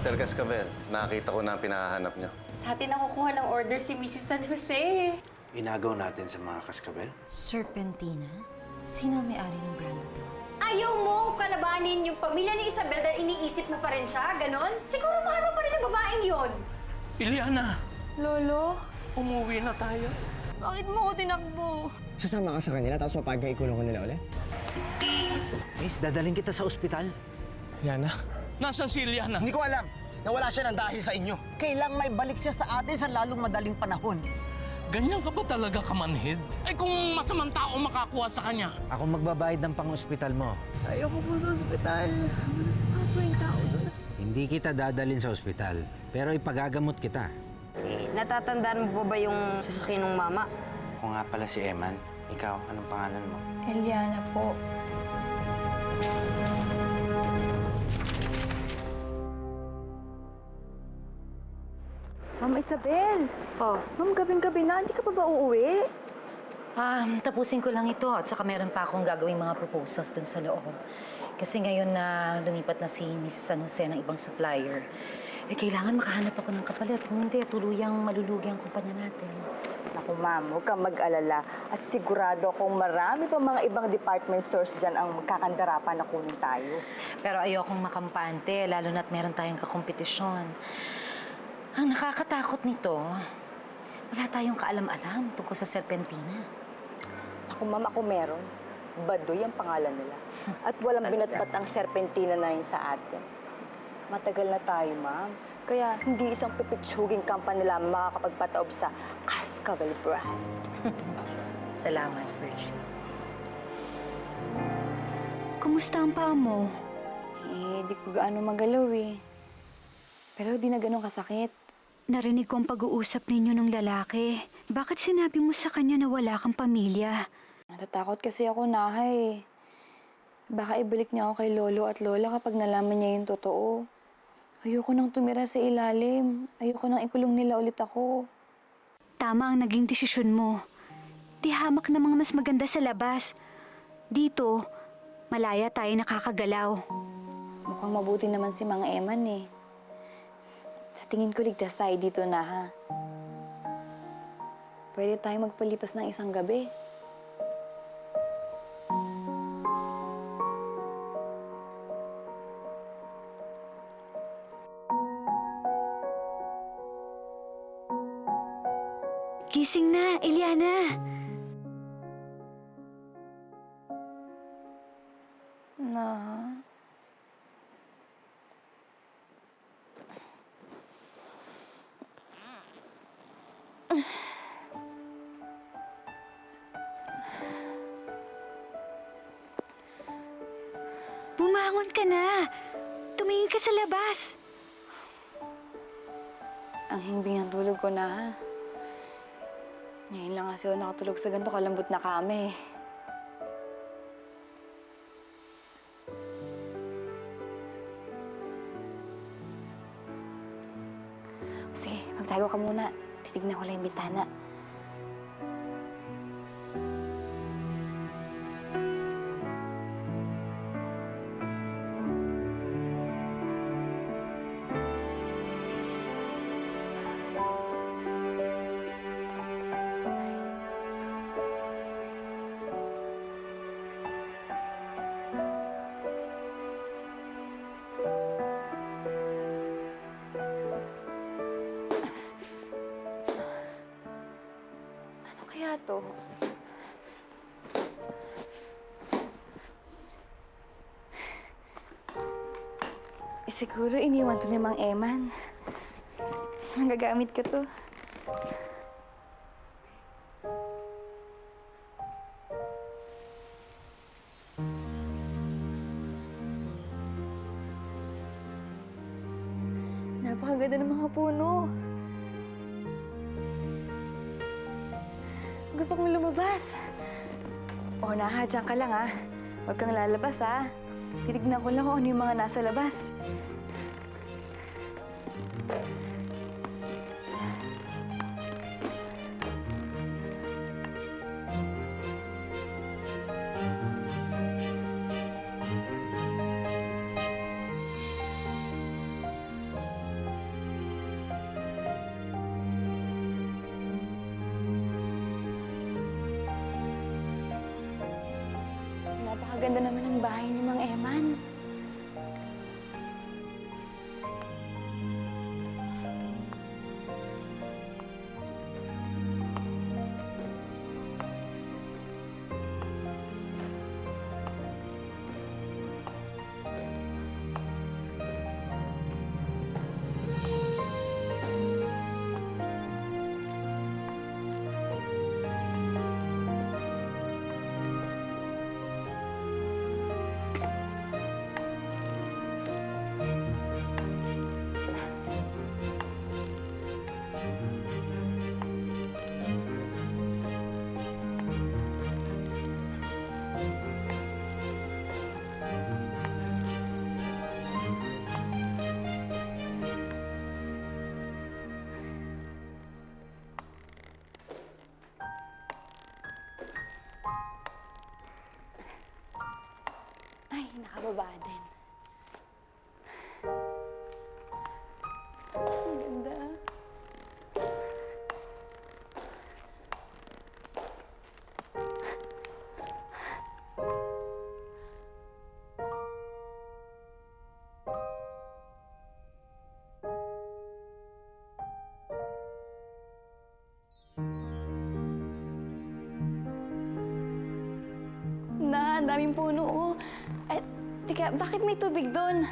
Mr. Cascabel, nakakita ko na ang pinahanap niyo. Sa atin nakukuha ng order si Mrs. San Jose. Inagaw natin sa mga Cascabel? Serpentina? Sino ang may-ari ng brand na to? Ayaw mo kalabanin yung pamilya ni Isabel dahil iniisip mo pa rin siya, ganon? Siguro mahal mo pa rin ang babaeng yon. Iliana! Lolo? Umuwi na tayo. Bakit mo ko tinakbo? Sasama ka sa kanila tapos mapag ka ikulong ko nila ulit? Miss, dadaling kita sa ospital. Yana? Nasaan si Iliana? Hindi ko alam. Nawala siya ng dahil sa inyo. Kailang may balik siya sa atin sa lalong madaling panahon. Ganyan ka ba talaga kamanhid? Ay kung masamang tao makakuha sa kanya. Ako magbabayad ng pang-ospital mo. Ayoko po sa ospital. Masasama po yung tao doon. Hindi kita dadalhin sa ospital, pero ipagagamot kita. Natatandaan mo ba yung sasakyan ng mama? Ako nga pala si Eman. Ikaw, anong pangalan mo? Eliana po. Ma'am Isabel! Oh. Ma'am, gabing-gabi na. Hindi ka pa ba uuwi? Tapusin ko lang ito at saka meron pa akong gagawing mga proposals dun sa loob. Kasi ngayon na lumipat na si Mrs. San Jose ng ibang supplier, kailangan makahanap ako ng kapalit. Kung hindi, tuluyang malulugi ang kumpanya natin. Naku ma'am, huwag kang mag-alala. At sigurado akong marami pa mga ibang department stores dyan ang magkakandarapan na kunin tayo. Pero ayokong makampante, lalo na't meron tayong kakompetisyon. Ang nakakatakot nito, wala tayong kaalam-alam tungkol sa Serpentina. Ako ma'am, ako meron. Baduy ang pangalan nila. At walang binatbat ang serpentina na yun sa atin. Matagal na tayo, ma'am. Kaya hindi isang pipitsuging company lang makakapagpataob sa Cascabel brand. Salamat, Virgil. Kumusta ang paa mo? Di ko gaano magalaw eh. Pero di na ganun kasakit. Narinig ko ang pag-uusap ninyo ng lalaki. Bakit sinabi mo sa kanya na wala kang pamilya? Natatakot kasi ako, Nahay. Baka ibalik niya ako kay Lolo at Lola kapag nalaman niya yung totoo. Ayoko nang tumira sa ilalim. Ayoko nang ikulong nila ulit ako. Tama ang naging desisyon mo. Di hamak na mga mas maganda sa labas. Dito, malaya tayo nakakagalaw. Mukhang mabuti naman si Mang Eman eh. Sa tingin ko ligtas tayo dito na ha. Pwede tayo magpalipas ng isang gabi. Gising na, Eliana! Na... Bumangon ka na! Tumingin ka sa labas! Ang himbing ng tulog ko na ha. Ngayon lang kasi ako nakatulog sa ganito kalambot na kami. Sige, magtago ka muna. Titignan ko lang yung bintana. Ano kaya to? Siguro iniwan to ni Mang Eman. Magagamit ka to. Napakaganda ng mga puno. Gusto kong lumabas. O, Naha, dyan ka lang, ha? Huwag kang lalabas, ha? Titignan ko lang kung ano yung mga nasa labas. Napakaganda naman ng bahay ni Mang Eman. Ay, nakababa din. Ang ganda. Na, ang daming puno, oh. Ay, teka, bakit may tubig doon?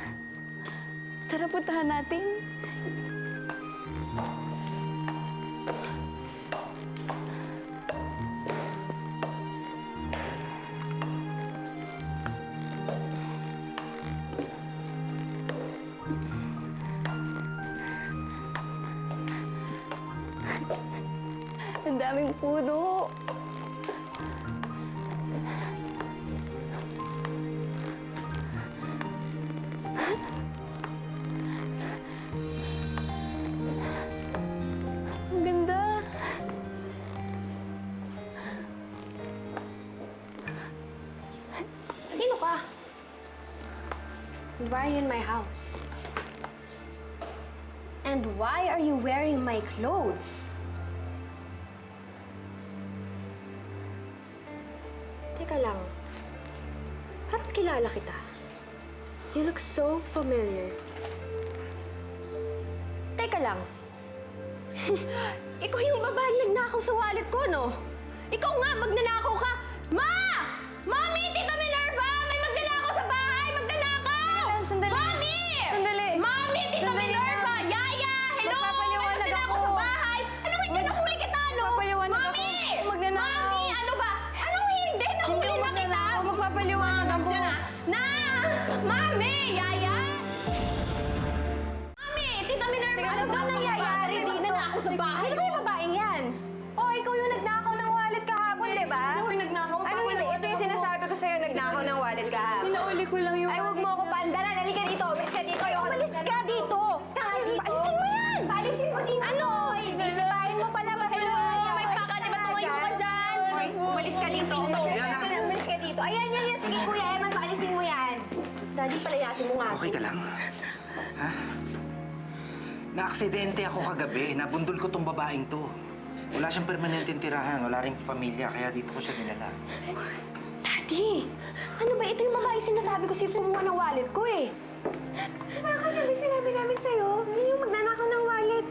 Tara, puntahan natin. Ang daming puno. Ang ganda. Sino ka? Why are you in my house? And why are you wearing my clothes? Teka lang. Parang kilala kita. You look so familiar. Teka lang. Ikaw yung babaeng nagnakaw sa wallet ko, no? Ikaw nga, magnanakaw ka! Ma! Mami! Tita Minerva! May magnanakaw sa bahay! Magnanakaw! Sandali. Mami! Sandali. Mami! Tita Sandali Minerva! lang. Yaya! Hello! Magpapaliwanag May magnanakaw ako. sa bahay! Anong hindi? Nahuli kita, no? Magpapaliwanag ako. Mami! Magnanakaw. Mami! Ano ba? Anong hindi? Nahuli na kita! Magpapaliwanag ako. Diyan, ah. Na! Mami! Yaya! Mami! Tita Minerva! Ano ba nangyayari dito? Nagnanakaw sa bahay? Sino ba yung babaeng yan? Oh, ikaw yung nagnakaw ng wallet kahapon, di ba? Ano yung nagnakaw? Ano hindi? Ito yung sinasabi ko sa'yo, nagnakaw ng wallet kahapon. Sinauli ko lang yung... Ay, huwag mo ako paandaran. Halika dito. Umalis ka dito. Umalis ka dito! Paalisin mo yan! Paalisin mo dito. Ano? Isipahin mo pala ba Hello! May baka, di ba tumayo ka dyan? Umalis ka dito. Umalis ka dito. Ayan, yan, yan. Sige, Kuya Eman, paalisin mo yan. Daddy, palayasin mo nga. Okay ka lang? Ha? Na-aksidente ako kagabi. Nabundol ko tong babaeng to. Wala siyang permanenteng tirahan. Wala rin pamilya. Kaya dito ko siya dinala. Daddy! Ano ba? Ito yung babae sinasabi ko sa'yo kumuha ng wallet ko eh. Bakit nabi sinabi namin sa'yo? Sino yung magnanakaw ng wallet?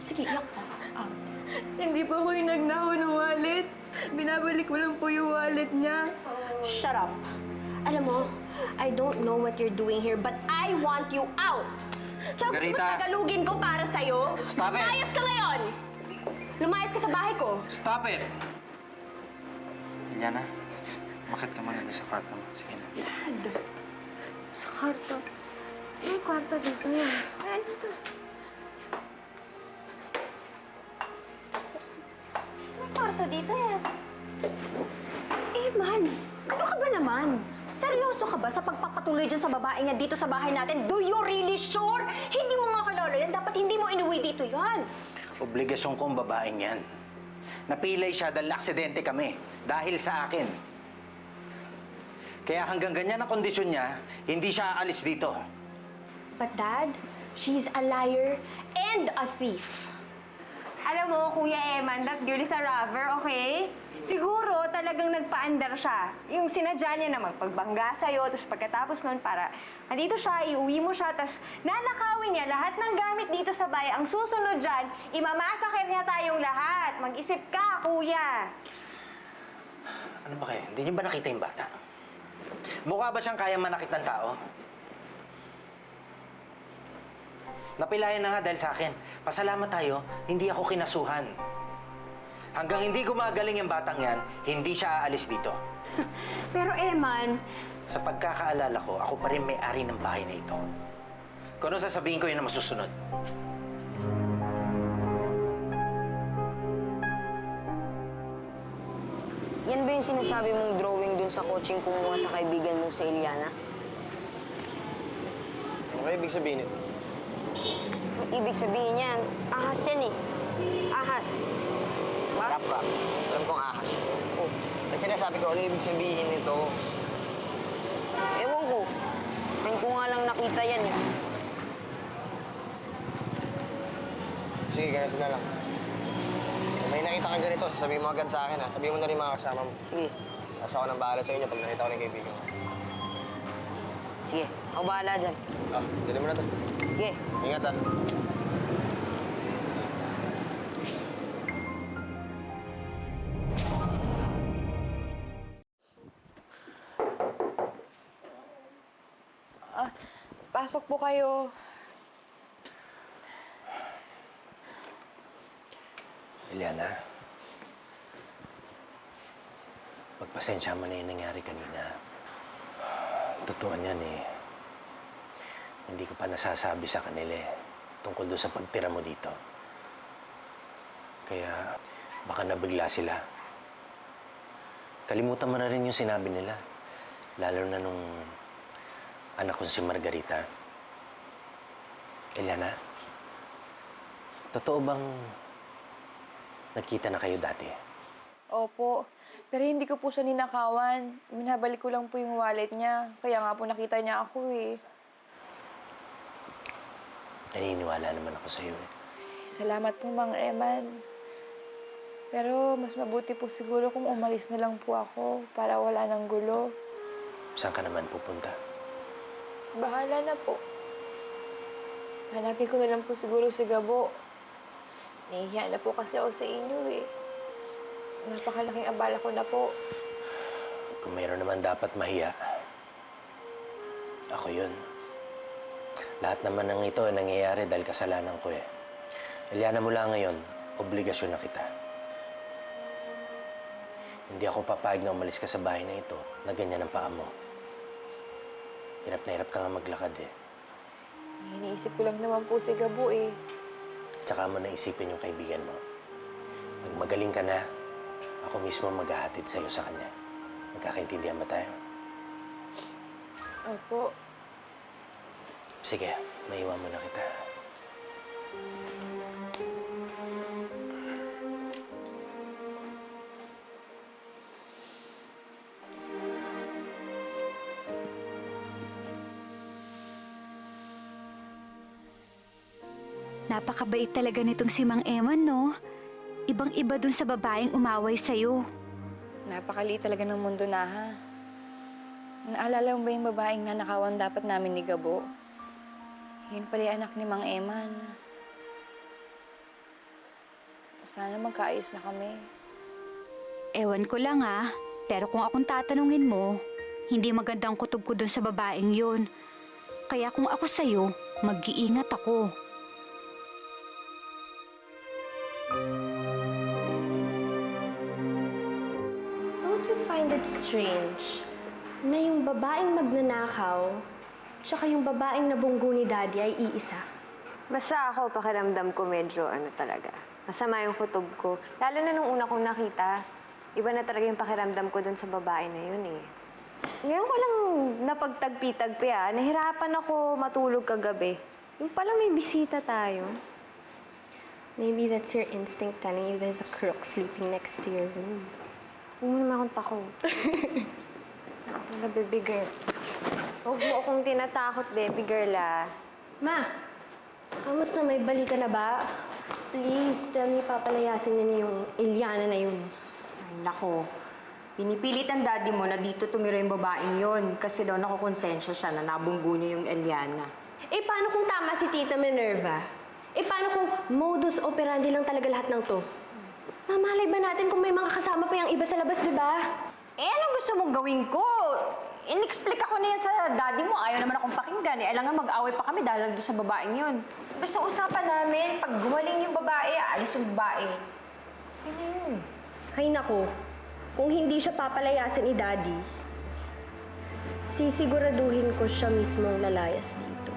Sige, iyak pa. Hindi pa ako yung nagnakaw ng wallet. Binabalik ko lang po yung wallet niya. Shut up. Alam mo, I don't know what you're doing here, but I want you out! Tsaka gusto mo Margarita. tagalugin ko para sa'yo? Stop it! Lumayas ka ngayon! Lumayas ka sa bahay ko! Stop it! Eliana, umakit ka muna sa kwarto mo. Sige na. Dad! Sa kwarto. May kwarto dito yan. Ay, ano to? May kwarto dito yan. Eh, man! Ano ka ba naman? Seryoso ka ba sa pagpapatuloy dyan sa babae niya dito sa bahay natin? Do you really sure? Hindi mo nga kilala yan. Dapat hindi mo inuwi dito yan. Obligasyon kong babaeng yan. Napilay siya dahil aksidente kami. Dahil sa akin. Kaya hanggang ganyan ang kondisyon niya, hindi siya aalis dito. But Dad, she's a liar and a thief. Alam mo, Kuya Eman, that girl is a robber, okay? Siguro talagang nagpaandar siya. Yung sinadya niya na magpagbangga sa'yo, tapos pagkatapos nun para andito siya, iuwi mo siya, tapos nanakawin niya lahat ng gamit dito sa bahay. Ang susunod dyan, imamasaker niya tayong lahat. Mag-isip ka, Kuya. Ano ba kayo? Hindi niyo ba nakita yung bata? Mukha ba siyang kayang manakit ng tao? Napilayan na nga dahil sa akin. Pasalamat tayo, hindi ako kinasuhan. Hanggang hindi gumagaling yung batang yan, hindi siya aalis dito. Pero Eman, Sa pagkakaalala ko, ako pa rin may-ari ng bahay na ito. Kung ano sasabihin ko, yun ang masusunod. Yan ba yung sinasabi mong drawing dun sa coaching kumuha sa kaibigan mong si Eliana? Ano kaya ibig sabihin ito? Ang ibig sabihin niyan, ahas yan eh. Ahas. Ba? Rap. Alam kong ahas to. Oh. Kasi sinasabi ko, ano ibig sabihin nito? Ewan ko. Ngayon ko nga lang nakita yan eh. Sige, ganito na lang. Kung may nakita kang ganito, sasabihin mo agad sa akin ha. Sabihin mo na rin mga kasama mo. Sige. Tapos ako nang bahala sa inyo pag nakita ko ng kaibigan ko. Sige. Ako bahala dyan. Ah, dali mo na to. Sige. Ingat ha. Pasok po kayo. Eliana, pagpasensya mo na yung nangyari kanina. Totoo niyan eh. Hindi ko pa nasasabi sa kanila eh, tungkol doon sa pagtira mo dito. Kaya baka nabigla sila. Kalimutan mo na rin yung sinabi nila. Lalo na nung anak ko si Margarita. Eliana, totoo bang nagkita na kayo dati? Opo. Pero hindi ko po siya ninakawan. Minabalik ko lang po yung wallet niya. Kaya nga po nakita niya ako eh. Naniniwala naman ako sa'yo eh. Salamat po, Mang Eman. Pero mas mabuti po siguro kung umalis na lang po ako para wala nang gulo. Saan ka naman pupunta? Bahala na po. Hanapin ko na lang po siguro si Gabo. Nahihiya na po kasi ako sa inyo eh. Napakalaking abala ko na po. Kung mayroon naman dapat mahiya, ako yun. Lahat naman ng ito ay nangyayari dahil kasalanan ko eh. Eliana, mula ngayon, obligasyon na kita. Hindi ako papayag na umalis ka sa bahay na ito na ganyan ang paa mo. Hirap na hirap ka nga maglakad eh. Iniisip ko lang naman po si Gabo eh. Tsaka mo naisipin yung kaibigan mo. Pag magaling ka na, ako mismo maghahatid sa'yo sa kanya. Magkakaintindihan ba tayo? Opo. Sige, maiwan mo na kita. Napakabait talaga nitong si Mang Eman, no? Ibang-iba dun sa babaeng umaway sa'yo. Napakaliit talaga ng mundo na ha. Naalala mo ba yung babaeng nanakawan dapat namin ni Gabo? Yun pala yung anak ni Mang Eman. Sana magkaayos na kami. Ewan ko lang pero kung akong tatanungin mo, hindi magandang kutob ko dun sa babaeng yun. Kaya kung ako sa'yo, mag-iingat ako. Don't you find it strange na yung babaeng magnanakaw tsaka yung babaeng nabunggo ni Daddy ay iisa? Basta ako, pakiramdam ko medyo talaga. Masama yung kutob ko. Lalo na nung una kong nakita, iba na talaga yung pakiramdam ko dun sa babae na yun eh. Ngayon ko lang napagtagpi-tagpi nahirapan ako matulog kagabi. Yung pala may bisita tayo. Maybe that's your instinct telling you there's a crook sleeping next to your room. Huwag mo naman akong takot. Talaga, baby girl. Huwag mo akong tinatakot, baby girl, Ma, kamusta? May balita na ba? please, tell me papalayasin niya yung Eliana na yun. Ay, nako. Pinipilit ang daddy mo na dito tumira yung babaeng yun kasi daw nakukonsensya siya na nabunggo niya yung Eliana. Eh, paano kung tama si Tita Minerva? Eh, paano kung modus operandi lang talaga lahat ng to? Mamalay ba natin kung may mga kasama pa yung iba sa labas, di ba? Eh, anong gusto mong gawin ko? In-explain ako na yan sa daddy mo. Ayaw naman akong pakinggan. Eh, alam nga mag-away pa kami dahil lang doon sa babaeng yun. Basta usapan namin, pag gumaling yung babae, alis yung babae. Yun na yun. Ay, nako. Kung hindi siya papalayasin ni Daddy, sisiguraduhin ko siya mismong lalayas dito.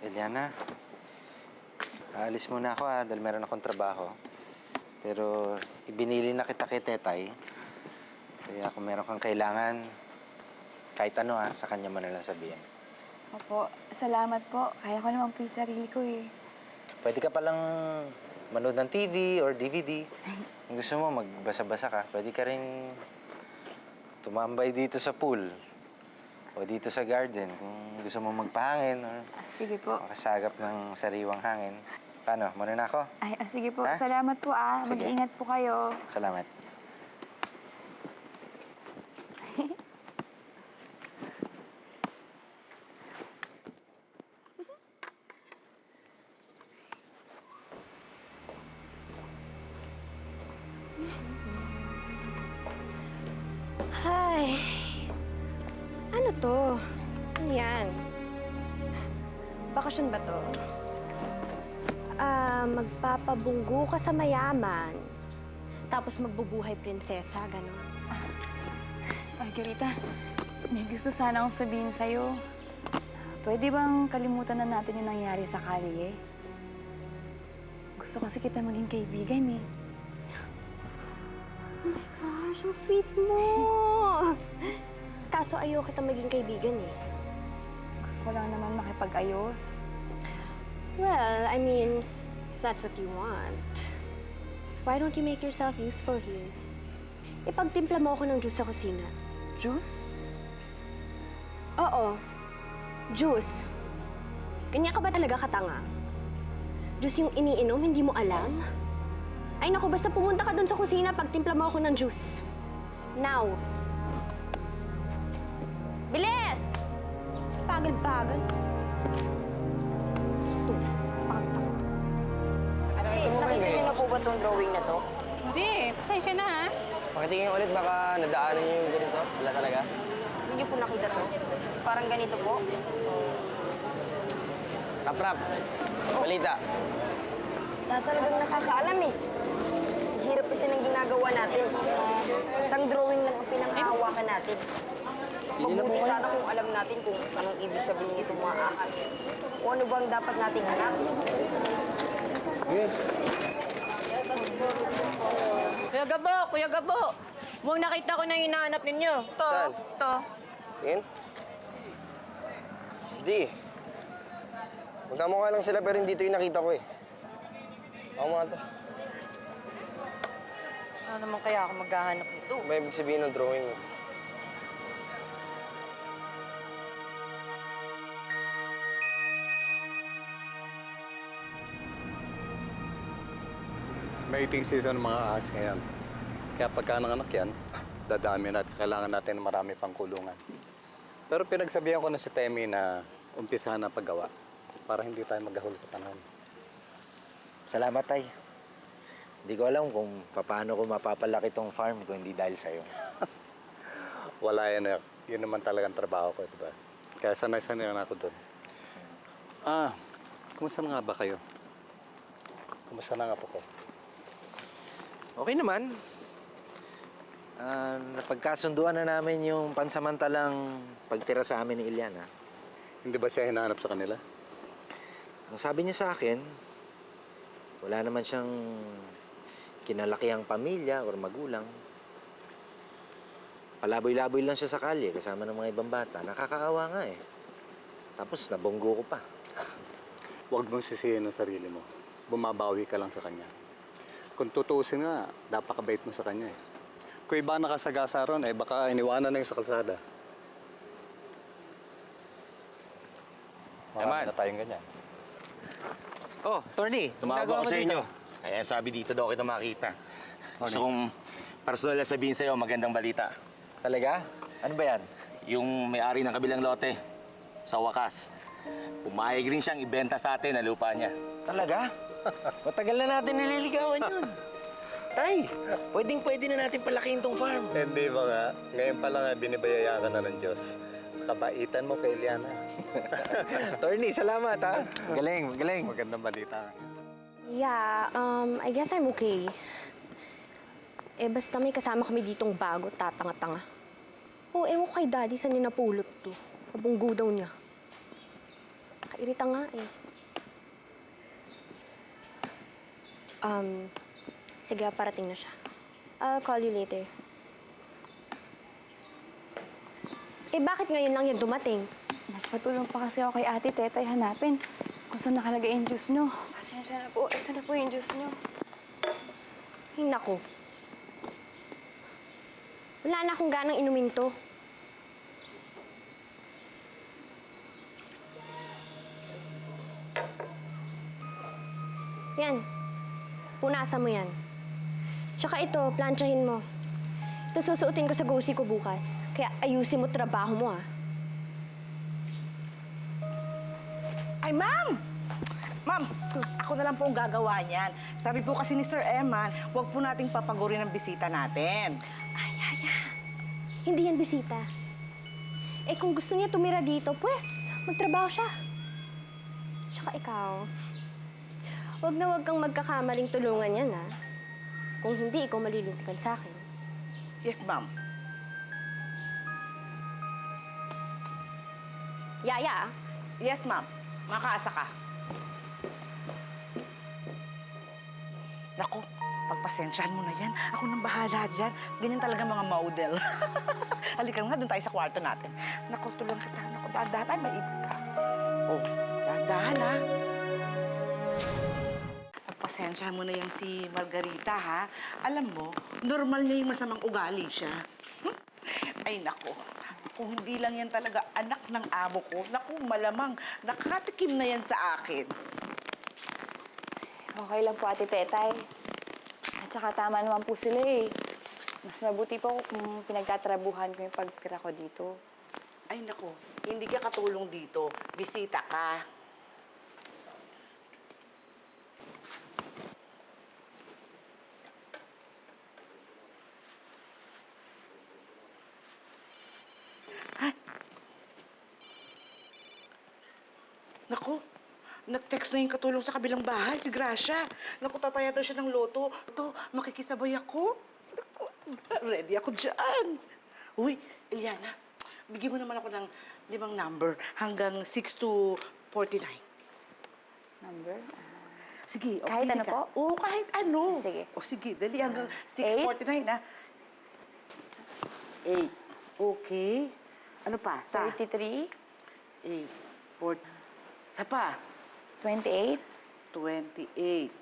Eliana, aalis muna ako dahil meron akong trabaho. Pero ibinili na kita kay Tetay. Kaya kung meron kang kailangan, kahit ano sa kanya mo na lang sabihin. Opo, salamat po. Kaya ko naman po yung sarili ko eh. Pwede ka palang manood ng TV or DVD. Kung gusto mo, magbasa-basa ka. Pwede ka rin tumambay dito sa pool. O dito sa garden kung gusto mo magpahangin or Sige po. makasagap ng sariwang hangin. Paano? Muna na ako? Ay, sige po. Ha? Salamat po Sige. Mag-iingat po kayo. Salamat. Ay, ano to? Ano yan? Bakasyon ba to? Magpapabunggo ka sa mayaman. Tapos magbubuhay prinsesa, gano'n. Margarita, may gusto sana akong sabihin sa'yo. Pwede bang kalimutan na natin yung nangyari sa kalye? Gusto kasi kita maging kaibigan eh. Gosh, ang sweet mo! Kaso ayaw kita maging kaibigan eh. Gusto ko lang naman makipag-ayos. Well, I mean, if that's what you want, why don't you make yourself useful here? Ipagtimpla mo ako ng juice sa kusina. Juice? Oo. Juice. Ganyan ka ba talaga katanga? Juice yung iniinom, hindi mo alam? Ay naku, basta pumunta ka dun sa kusina, pagtimpla mo ako ng juice. Now. Bilis! Bagal-bagal. Gusto. Nakita niyo na po ba itong drawing na to? Hindi, pasensya na ha. Pakitingin ulit, baka nadaanan niyo yung ganito. Wala talaga. Hindi niyo po nakita to? Parang ganito po? Rap-rap. Balita. Na talagang nakakaalam eh. Hirap kasi ng ginagawa natin. Isang drawing lang ang pinanghahawakan natin. Mabuti sana kung alam natin kung anong ibig sabihin nitong mga ahas. O ano bang dapat nating hanapin. Kuya Gabo! Mukhang nakita ko na yung hinahanap ninyo. To, Saan? to. Tingin? Hindi. Magkamukha lang sila pero hindi ito yung nakita ko eh. Ako mga to. Ano naman kaya ako maghahanap nito? Ano ba ibig sabihin ng drawing? Mating season ng mga ahas ngayon. Kaya pagka nanganak yan, dadami natin. Kailangan natin ng marami pang kulungan. Pero pinagsabihan ko na si Temi na umpisahan na paggawa para hindi tayo maghahol sa panahon. Salamat, Tay. Hindi ko alam kung paano ko mapapalaki tong farm kung hindi dahil sa'yo. Wala yan. Yun naman talagang trabaho ko, diba? Kaya sanay-sanay na ako doon. Kumusta na nga ba kayo? Kumusta na nga po ko? Okay naman. Napagkasunduan na namin yung pansamantalang pagtira sa amin ni Eliana. Hindi ba siya hinahanap sa kanila? Ang sabi niya sa akin, wala naman siyang kinalakiang pamilya or magulang. Palaboy-laboy lang siya sa kalye kasama ng mga ibang bata. Nakakaawa nga eh. Tapos nabonggo ko pa. Huwag mong sisihin ang sarili mo. Bumabawi ka lang sa kanya. Kung tutuusin nga, napakabait mo sa kanya eh. kung iba nakasagasa ron, eh baka iniwanan na yung sa kalsada. Marami na tayong ganyan. Oh, Tony, Tumawag ako sa inyo. Kaya sabi dito daw kita makita. Gusto kong personal na sabihin sa'yo, magandang balita. Talaga? Ano ba yan? Yung may-ari ng kabilang lote, sa wakas, pumayag rin siyang ibenta sa atin ang lupa niya. Talaga? Matagal na natin nililigawan yun. Tay, pwedeng-pwede na natin palakihin tong farm. Hindi ba nga? Ngayon pa lang binibayaya ka na ng Diyos. Sa kabaitan mo kay Eliana. Tony, salamat ha. Galing, galing. Magandang balita. Yeah, I guess I'm okay. Eh, basta may kasama kami ditong bago, tatanga-tanga. Oh, ewan ko kay Daddy, saan niya napulot to? Kabunggo daw niya. Kairita nga eh. Sige, parating na siya. I'll call you later. Eh, bakit ngayon lang yan dumating? Nagpatulong pa kasi ako kay Ate Tetay hanapin kung saan nakalagay yung juice nyo. Pasensya na po. Ito na po yung juice nyo. Ay, naku. Wala na akong ganang inumin to. Yan. Punasan mo yan. Tsaka ito, planchahin mo. Ito susuotin ko sa gosi ko bukas. Kaya ayusin mo trabaho mo, ah. Ay, ma'am! Ma'am, ako na lang po ang gagawa niyan. Sabi po kasi ni Sir Eman, huwag po nating papagurin ang bisita natin. Ay, hindi yan bisita. Eh, kung gusto niya tumira dito, pues, magtrabaho siya. Tsaka ikaw, huwag na huwag kang magkakamaling tulungan yan, ha? Kung hindi, ikaw malilintikan sa akin. Yes, ma'am. Yaya, Yes, ma'am. Makaasa ka. Naku, pagpasensyahan mo na yan. Ako nang bahala dyan. Ganyan talaga mga model. Halika nga, doon tayo sa kwarto natin. Naku, tulungan kita. Naku, dahan-dahan. Ay, maibig ka. Oh, dahan-dahan, ha? Pagpasensyahan mo na yan si Margarita, ha? Alam mo, normal niya yung masamang ugali siya. Ay, naku. Kung hindi lang yan talaga anak ng amo ko, naku, malamang nakatikim na yan sa akin. Okay lang po, Ate Tetay. At saka tama naman po sila eh. Mas mabuti po kung pinagtatrabuhan ko yung pagtira ko dito. Ay, naku, hindi ka katulong dito. Bisita ka. Naku, nag-text na yung katulong sa kabilang bahay, si Gracia. Naku, tataya daw siya ng loto. Ito, makikisabay ako. Naku, ready ako dyan. Uy, Eliana, bigyan mo naman ako ng 5 number hanggang 6 to 49. Number? Sige, okay. Kahit ano ka. po? Oo, kahit ano. Sige. O sige, dali hanggang 8? 6:49 na. 8. Okay. Ano pa? Sa? 33? 8. 4. Sa pa? 28? 28.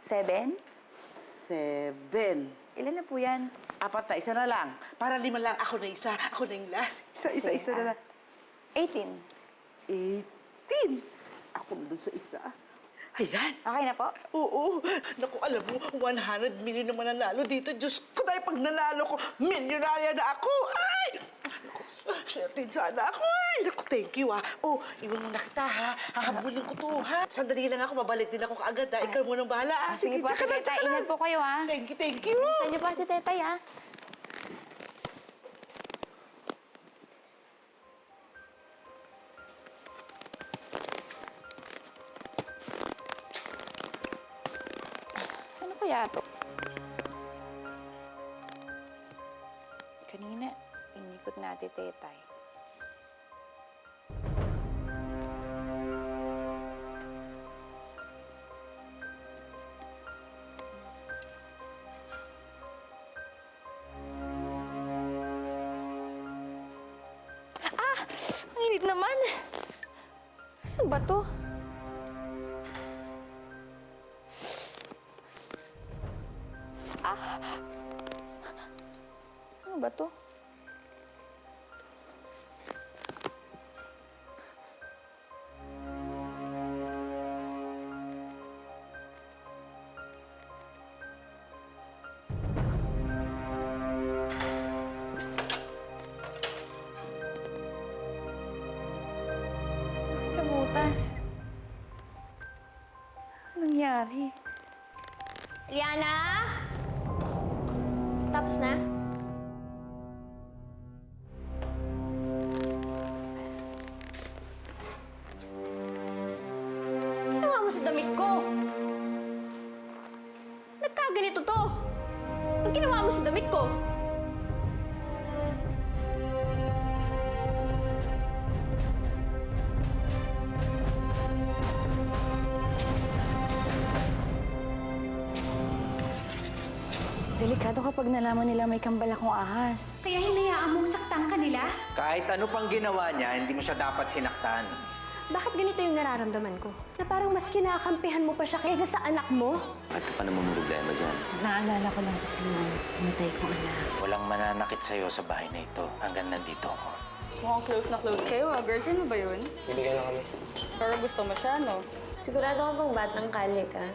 7? 7. Ilan na po yan? 4 na, isa na lang. Para 5 lang. Ako na isa. Ako na yung last. Isa na lang. 18. 18. Ako na dun sa isa. Ayan. Okay na po? Oo. Naku, alam mo, 100 million naman nanalo dito. Diyos ko, dahil pag nanalo ko, milyonarya na ako. Ay! Naku, swertin sana ako. Ay, naku, thank you, ha. Oh, iwan mo na kita, ha. Hahabulin ko to, ha. Sandali lang ako, babalik din ako kaagad, ha. Ikaw mo nang bahala, ha. Sige po, tsaka Ate na, Tetay. tsaka na. Ingat po kayo, ha. Thank you, thank you. Sa inyo po, Ate Tetay, ha. Ano kaya to? Kanina, inikot na Ate Tetay. Ang init naman. Ano ba to? Ano ba to? Bakit nabutas? Anong nangyari? Liana? Tapos na? Ginawa mo sa damit ko? Nagkaganito to. Ang ginawa mo sa damit ko? Delikado kapag nalaman nila may kambal akong ahas. Kaya hinayaan mong saktan ka nila? Kahit ano pang ginawa niya, hindi mo siya dapat sinaktan. Bakit ganito yung nararamdaman ko? Na parang mas kinakampihan mo pa siya kaysa sa anak mo? At pa naman problema dyan. Naalala ko lang kasi nung pumatay kong anak. Walang mananakit sa'yo sa bahay na ito hanggang nandito ako. Mukhang close na close kayo, ha? Girlfriend mo ba yun? Bibigyan lang kami. Pero gusto mo siya, no? Sigurado ka bang batang kali ka?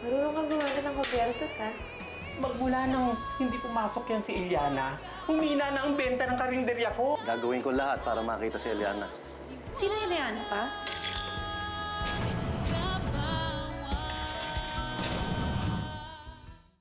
Marunong kang gumamit ng kopyertos, ha? Magmula nang hindi pumasok yan si Eliana, humina na ang benta ng karinderya ko. Gagawin ko lahat para makita si Eliana. Sino Eliana pa?